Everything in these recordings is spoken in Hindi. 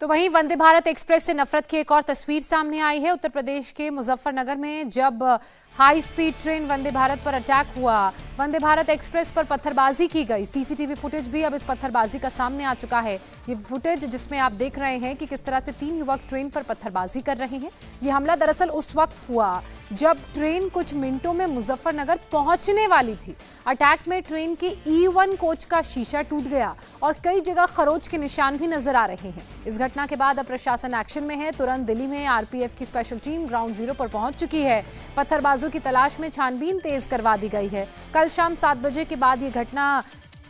तो वहीं वंदे भारत एक्सप्रेस से नफरत की एक और तस्वीर सामने आई है। उत्तर प्रदेश के मुजफ्फरनगर में जब high speed train Vande Bharat पर अटैक हुआ, वंदे भारत एक्सप्रेस पर पत्थरबाजी की गई। सीसीटीवी फुटेज भी अब इस पत्थरबाजी का सामने आ चुका है। ये फुटेज जिसमें आप देख रहे हैं कि किस तरह से 3 युवक ट्रेन पर पत्थरबाजी कर रहे हैं। ये हमला दरअसल उस वक्त हुआ जब ट्रेन कुछ मिनटों में मुजफ्फरनगर पहुंचने वाली थी। अटैक में ट्रेन के E1 कोच का शीशा टूट गया और कई जगह खरोच के निशान भी नजर आ रहे हैं। इस घटना के बाद अब प्रशासन एक्शन में है। तुरंत दिल्ली में आरपीएफ की स्पेशल टीम ग्राउंड जीरो पर पहुंच चुकी है। पत्थरबाजों की तलाश में छानबीन तेज करवा दी गई है। कल शाम 7 बजे के बाद ये घटना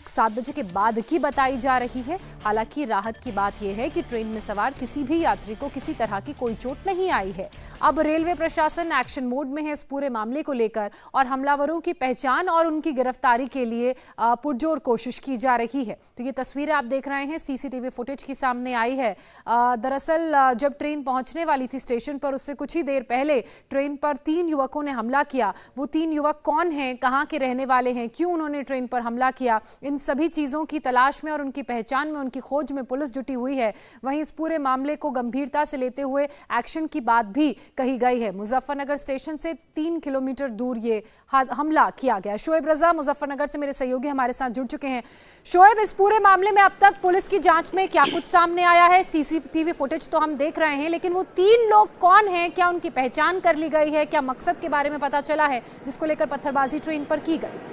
7 बजे के बाद की बताई जा रही है। हालांकि राहत की बात यह है कि ट्रेन में सवार किसी भी यात्री को किसी तरह की कोई चोट नहीं आई है। अब रेलवे प्रशासन एक्शन मोड में है इस पूरे मामले को लेकर और हमलावरों की पहचान और उनकी गिरफ्तारी के लिए पुरजोर कोशिश की जा रही है। तो ये तस्वीरें आप देख रहे हैं सीसीटीवी फुटेज की सामने आई है। दरअसल जब ट्रेन पहुंचने वाली थी स्टेशन पर, उससे कुछ ही देर पहले ट्रेन पर 3 युवकों ने हमला किया। वो 3 युवक कौन हैं, कहाँ के रहने वाले हैं, क्यों उन्होंने ट्रेन पर हमला किया, इन सभी चीजों की तलाश में और उनकी पहचान में, उनकी खोज में पुलिस जुटी हुई है। वहीं इस पूरे मामले को गंभीरता से लेते हुए एक्शन की बात भी कही गई है। मुजफ्फरनगर स्टेशन से 3 किलोमीटर दूर ये हमला किया गया। शोएब रजा मुजफ्फरनगर से मेरे सहयोगी हमारे साथ जुड़ चुके हैं। शोएब, इस पूरे मामले में अब तक पुलिस की जांच में क्या कुछ सामने आया है? सीसीटीवी फुटेज तो हम देख रहे हैं, लेकिन वो 3 लोग कौन हैं, क्या उनकी पहचान कर ली गई है, क्या मकसद के बारे में पता चला है जिसको लेकर पत्थरबाजी ट्रेन पर की गई?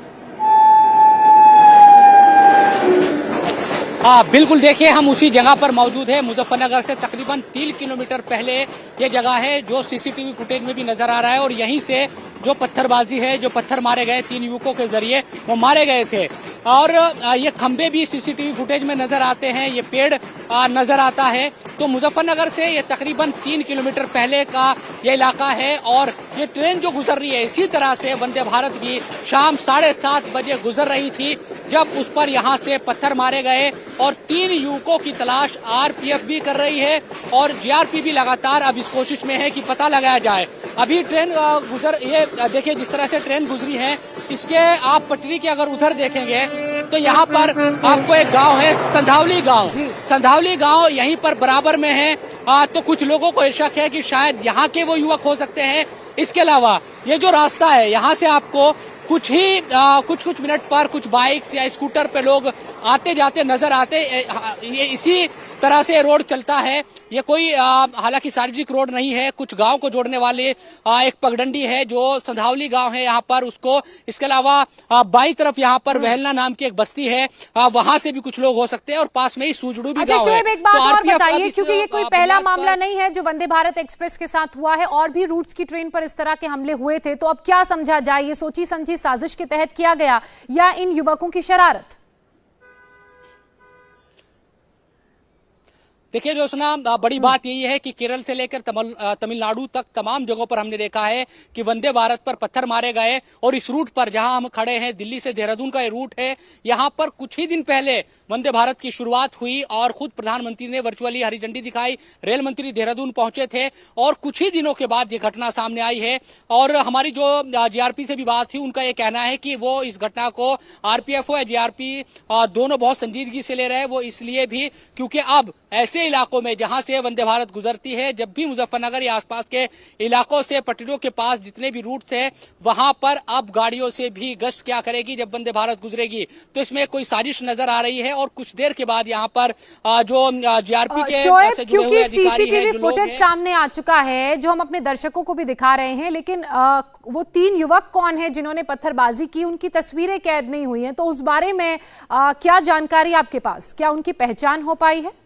बिल्कुल, देखिए हम उसी जगह पर मौजूद है। मुजफ्फरनगर से तकरीबन 3 किलोमीटर पहले ये जगह है जो सीसीटीवी फुटेज में भी नजर आ रहा है। और यहीं से जो पत्थरबाजी है, जो पत्थर मारे गए 3 युवकों के जरिए वो मारे गए थे। और ये खंबे भी सीसीटीवी फुटेज में नजर आते हैं, ये पेड़ नजर आता है। तो मुजफ्फरनगर से ये तकरीबन 3 किलोमीटर पहले का ये इलाका है और ये ट्रेन जो गुजर रही है इसी तरह से वंदे भारत की शाम 7:30 बजे गुजर रही थी जब उस पर यहाँ से पत्थर मारे गए। और 3 युवकों की तलाश आरपीएफ भी कर रही है और जीआरपी भी लगातार अब इस कोशिश में है कि पता लगाया जाए। अभी ट्रेन ये देखिए जिस तरह से ट्रेन गुजरी है, इसके आप पटरी के अगर उधर देखेंगे तो यहाँ पर आपको एक गांव है संधावली गांव। संधावली गांव यहीं पर बराबर में है। तो कुछ लोगों को शक है कि शायद यहाँ के वो युवक हो सकते हैं। इसके अलावा ये जो रास्ता है, यहाँ से आपको कुछ मिनट पर कुछ बाइक्स या स्कूटर पे लोग आते जाते नजर आते। ये इसी तरह से रोड चलता है। ये कोई हालांकि सार्वजनिक रोड नहीं है, कुछ गांव को जोड़ने वाले एक पगडंडी है जो संधावली गांव है यहाँ पर उसको। इसके अलावा बाई तरफ यहाँ पर वहलना नाम की एक बस्ती है, वहां से भी कुछ लोग हो सकते हैं और पास में ही सूजड़ू भी गांव है। एक बात और बताइए, क्योंकि ये कोई पहला मामला नहीं है जो वंदे भारत एक्सप्रेस के साथ हुआ है, और भी रूट्स की ट्रेन पर इस तरह के हमले हुए थे। तो अब क्या समझा जाए, ये सोची समझी साजिश के तहत किया गया या इन युवकों की शरारत? देखिए जोशना, बड़ी बात यही है कि केरल से लेकर तमिलनाडु तक तमाम जगहों पर हमने देखा है कि वंदे भारत पर पत्थर मारे गए। और इस रूट पर जहां हम खड़े हैं, दिल्ली से देहरादून का ये रूट है, यहां पर कुछ ही दिन पहले वंदे भारत की शुरुआत हुई और खुद प्रधानमंत्री ने वर्चुअली हरी झंडी दिखाई। रेल मंत्री देहरादून पहुंचे थे और कुछ ही दिनों के बाद ये घटना सामने आई है। और हमारी जो जीआरपी से भी बात हुई, उनका ये कहना है कि वो इस घटना को आरपीएफ या जीआरपी दोनों बहुत संजीदगी से ले रहे हैं। वो इसलिए भी क्योंकि अब ऐसे इलाकों में जहां से वंदे भारत गुजरती है, जब भी मुजफ्फरनगर या आसपास के इलाकों से पटरियों के पास जितने भी रूट्स हैं, वहां पर अब गाड़ियों से भी गश्त क्या करेगी जब वंदे भारत गुजरेगी। तो इसमें कोई साजिश नजर आ रही है। और कुछ देर के बाद यहाँ पर जो जीआरपी के से जुड़े हुए अधिकारी हैं, सीसीटीवी फुटेज सामने आ चुका है जो हम अपने दर्शकों को भी दिखा रहे हैं, लेकिन वो 3 युवक कौन है जिन्होंने पत्थरबाजी की, उनकी तस्वीरें कैद नहीं हुई हैं। तो उस बारे में क्या जानकारी आपके पास, क्या उनकी पहचान हो पाई है?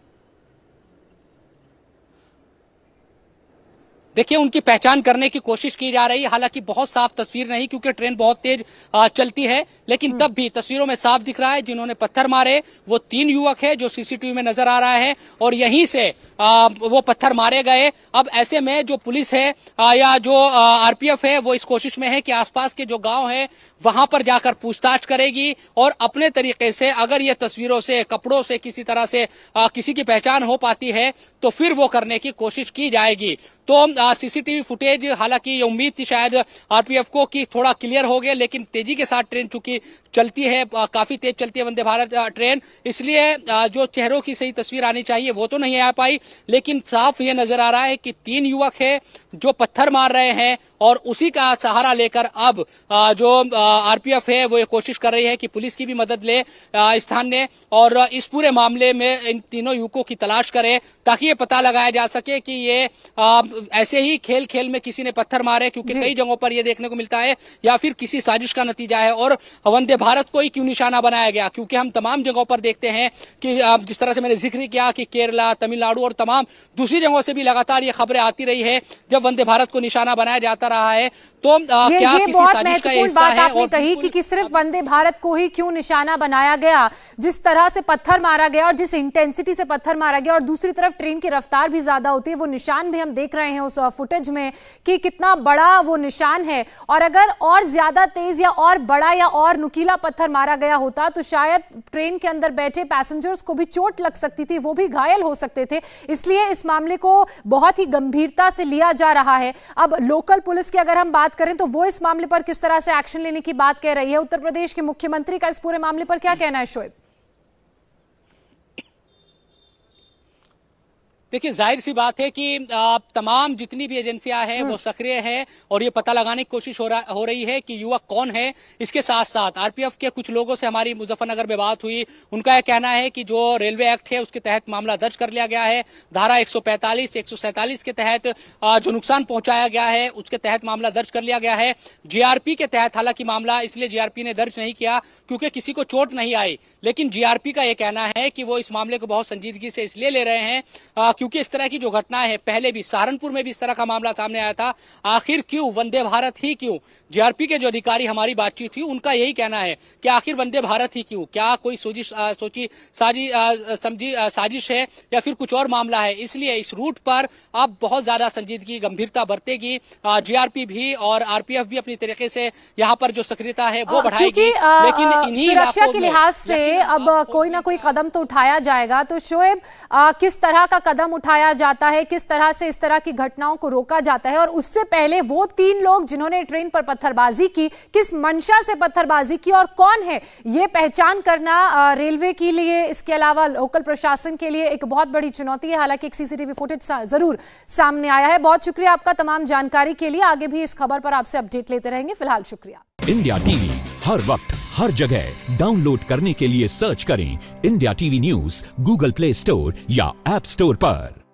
देखिए, उनकी पहचान करने की कोशिश की जा रही है। हालांकि बहुत साफ तस्वीर नहीं, क्योंकि ट्रेन बहुत तेज चलती है, लेकिन तब भी तस्वीरों में साफ दिख रहा है जिन्होंने पत्थर मारे वो 3 युवक है जो सीसीटीवी में नजर आ रहा है। और यहीं से वो पत्थर मारे गए। अब ऐसे में जो पुलिस है या जो आरपीएफ है, वो इस कोशिश में है कि आसपास के जो गांव है वहां पर जाकर पूछताछ करेगी और अपने तरीके से अगर ये तस्वीरों से, कपड़ों से किसी तरह से किसी की पहचान हो पाती है तो फिर वो करने की कोशिश की जाएगी। तो सीसीटीवी फुटेज, हालांकि ये उम्मीद थी शायद आरपीएफ को कि थोड़ा क्लियर हो गया, लेकिन तेजी के साथ ट्रेन चूंकि चलती है, काफी तेज चलती है वंदे भारत ट्रेन, इसलिए जो चेहरों की सही तस्वीर आनी चाहिए वो तो नहीं आ पाई, लेकिन साफ ये नजर आ रहा है कि 3 युवक है जो पत्थर मार रहे हैं और उसी का सहारा लेकर अब जो आरपीएफ है वो ये कोशिश कर रही है कि पुलिस की भी मदद ले स्थान ने और इस पूरे मामले में इन तीनों युवकों की तलाश करे ताकि ये पता लगाया जा सके कि ये ऐसे ही खेल खेल में किसी ने पत्थर मारे, क्योंकि कई जगहों पर ये देखने को मिलता है, या फिर किसी साजिश का नतीजा है और वंदे भारत को ही क्यों निशाना बनाया गया, क्योंकि हम तमाम जगहों पर देखते हैं कि जिस तरह से मैंने जिक्र किया कि केरला, तमिलनाडु और तमाम दूसरी जगहों से भी लगातार ये खबरें आती रही है जब वंदे भारत को निशाना बनाया जाता रहा है। तो क्या किसी साजिश का हिस्सा है? आपने कही कि सिर्फ वंदे भारत को ही क्यों निशाना बनाया गया, जिस तरह से पत्थर मारा गया और जिस इंटेंसिटी से पत्थर मारा गया और दूसरी तरफ ट्रेन की रफ्तार भी ज्यादा होती है, वो निशान भी हम देख रहे हैं उस फुटेज में कि कितना बड़ा वो निशान है। और अगर और ज्यादा तेज या और बड़ा या और नुकीला पत्थर मारा गया होता तो शायद ट्रेन के अंदर बैठे पैसेंजर्स को भी चोट लग सकती थी, वो भी घायल हो सकते थे। इसलिए इस मामले को बहुत ही गंभीरता से लिया जा रहा है। अब लोकल पुलिस की अगर हम बात करें तो वो इस मामले पर किस तरह से एक्शन लेने की बात कह रही है? उत्तर प्रदेश के मुख्यमंत्री का इस पूरे मामले पर क्या कहना है शोएब? देखिए, जाहिर सी बात है कि तमाम जितनी भी एजेंसियां हैं वो सक्रिय हैं और ये पता लगाने की कोशिश हो रही है कि युवक कौन है। इसके साथ साथ आरपीएफ के कुछ लोगों से हमारी मुजफ्फरनगर में बात हुई, उनका यह कहना है कि जो रेलवे एक्ट है उसके तहत मामला दर्ज कर लिया गया है। धारा 145, 147 के तहत जो नुकसान पहुंचाया गया है उसके तहत मामला दर्ज कर लिया गया है। जीआरपी के तहत हालांकि मामला इसलिए जीआरपी ने दर्ज नहीं किया क्योंकि किसी को चोट नहीं आई, लेकिन जीआरपी का यह कहना है कि वो इस मामले को बहुत संजीदगी से इसलिए ले रहे हैं क्योंकि इस तरह की जो घटनाएं है, पहले भी सहारनपुर में भी इस तरह का मामला सामने आया था। आखिर क्यों वंदे भारत ही क्यों? जीआरपी के जो अधिकारी हमारी बातचीत हुई उनका यही कहना है कि आखिर वंदे भारत ही क्यों? क्या कोई साजिश है या फिर कुछ और मामला है? इसलिए इस रूट पर अब बहुत ज्यादा संजीदगी, गंभीरता बरतेगी जीआरपी भी और आरपीएफ भी अपनी तरीके से यहाँ पर जो सक्रियता है वो बढ़ाएगी। लेकिन इन्हीं सुरक्षा के लिहाज से अब कोई ना कोई कदम तो उठाया जाएगा। तो शोएब, किस तरह का कदम उठाया जाता है, किस तरह से इस तरह की घटनाओं को रोका जाता है? और उससे पहले वो 3 लोग जिन्होंने ट्रेन पर पत्थरबाजी की, किस मंशा से पत्थरबाजी की और कौन है, ये पहचान करना रेलवे के लिए, इसके अलावा लोकल प्रशासन के लिए एक बहुत बड़ी चुनौती है। हालांकि एक सीसीटीवी फुटेज जरूर सामने आया है। बहुत शुक्रिया आपका तमाम जानकारी के लिए। आगे भी इस खबर पर आपसे अपडेट लेते रहेंगे। फिलहाल शुक्रिया। इंडिया टीवी हर वक्त हर जगह डाउनलोड करने के लिए सर्च करें India TV news Google play store या ऐप स्टोर पर।